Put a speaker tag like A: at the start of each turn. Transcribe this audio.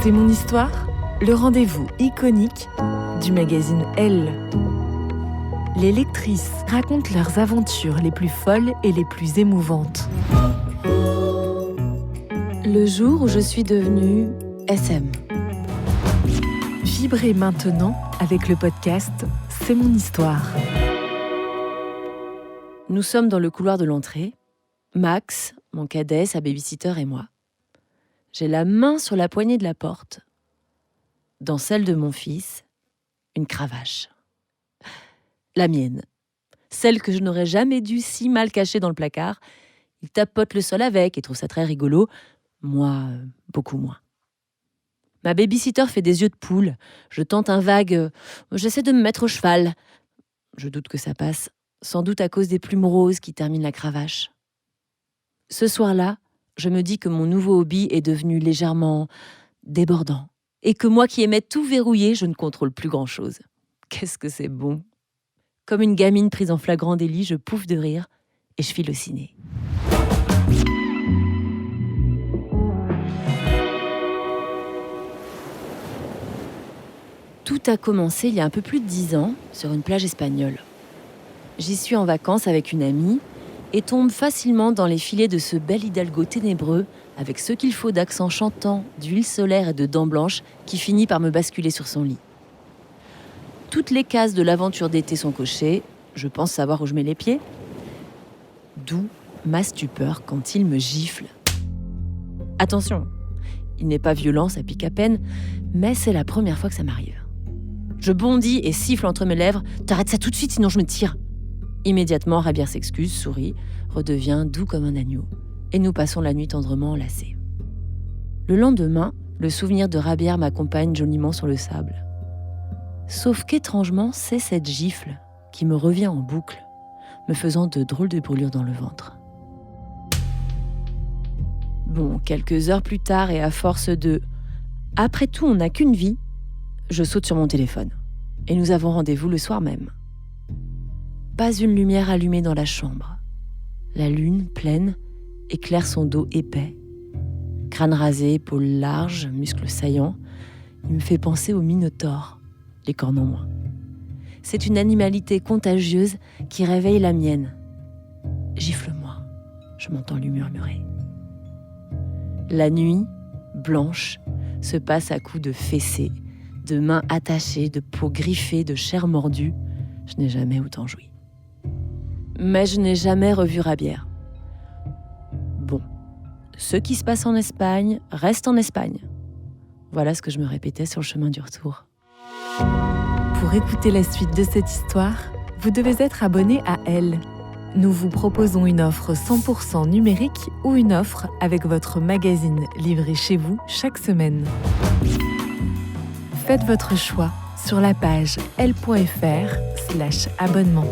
A: C'est mon histoire, le rendez-vous iconique du magazine Elle. Les lectrices racontent leurs aventures les plus folles et les plus émouvantes.
B: Le jour où je suis devenue SM.
A: Vibrez maintenant avec le podcast C'est mon histoire.
B: Nous sommes dans le couloir de l'entrée. Max, mon cadet, sa babysitter et moi. J'ai la main sur la poignée de la porte. Dans celle de mon fils, une cravache. La mienne. Celle que je n'aurais jamais dû si mal cacher dans le placard. Il tapote le sol avec et trouve ça très rigolo. Moi, beaucoup moins. Ma babysitter fait des yeux de poule. Je tente un vague « j'essaie de me mettre au cheval ». Je doute que ça passe, sans doute à cause des plumes roses qui terminent la cravache. Ce soir-là, je me dis que mon nouveau hobby est devenu légèrement débordant. Et que moi qui aimais tout verrouiller, je ne contrôle plus grand-chose. Qu'est-ce que c'est bon! Comme une gamine prise en flagrant délit, je pouffe de rire et je file au ciné. Tout a commencé il y a un peu plus de 10 ans, sur une plage espagnole. J'y suis en vacances avec une amie et tombe facilement dans les filets de ce bel hidalgo ténébreux, avec ce qu'il faut d'accent chantant, d'huile solaire et de dents blanches, qui finit par me basculer sur son lit. Toutes les cases de l'aventure d'été sont cochées, je pense savoir où je mets les pieds. D'où ma stupeur quand il me gifle. Attention, il n'est pas violent, ça pique à peine, mais c'est la première fois que ça m'arrive. Je bondis et siffle entre mes lèvres « T'arrêtes ça tout de suite, sinon je me tire !» Immédiatement, Rabière s'excuse, sourit, redevient doux comme un agneau. Et nous passons la nuit tendrement enlacés. Le lendemain, le souvenir de Rabière m'accompagne joliment sur le sable. Sauf qu'étrangement, c'est cette gifle qui me revient en boucle, me faisant de drôles de brûlures dans le ventre. Bon, quelques heures plus tard et à force de « après tout, on n'a qu'une vie », je saute sur mon téléphone. Et nous avons rendez-vous le soir même. Pas une lumière allumée dans la chambre. La lune, pleine, éclaire son dos épais. Crâne rasé, épaules larges, muscles saillants. Il me fait penser au Minotaure, les cornes en moins. C'est une animalité contagieuse qui réveille la mienne. « Gifle-moi », je m'entends lui murmurer. La nuit, blanche, se passe à coups de fessées, de mains attachées, de peaux griffées, de chair mordue. Je n'ai jamais autant joui. Mais je n'ai jamais revu Rabière. Bon, ce qui se passe en Espagne reste en Espagne. Voilà ce que je me répétais sur le chemin du retour.
A: Pour écouter la suite de cette histoire, vous devez être abonné à Elle. Nous vous proposons une offre 100% numérique ou une offre avec votre magazine livré chez vous chaque semaine. Faites votre choix sur la page elle.fr/abonnement.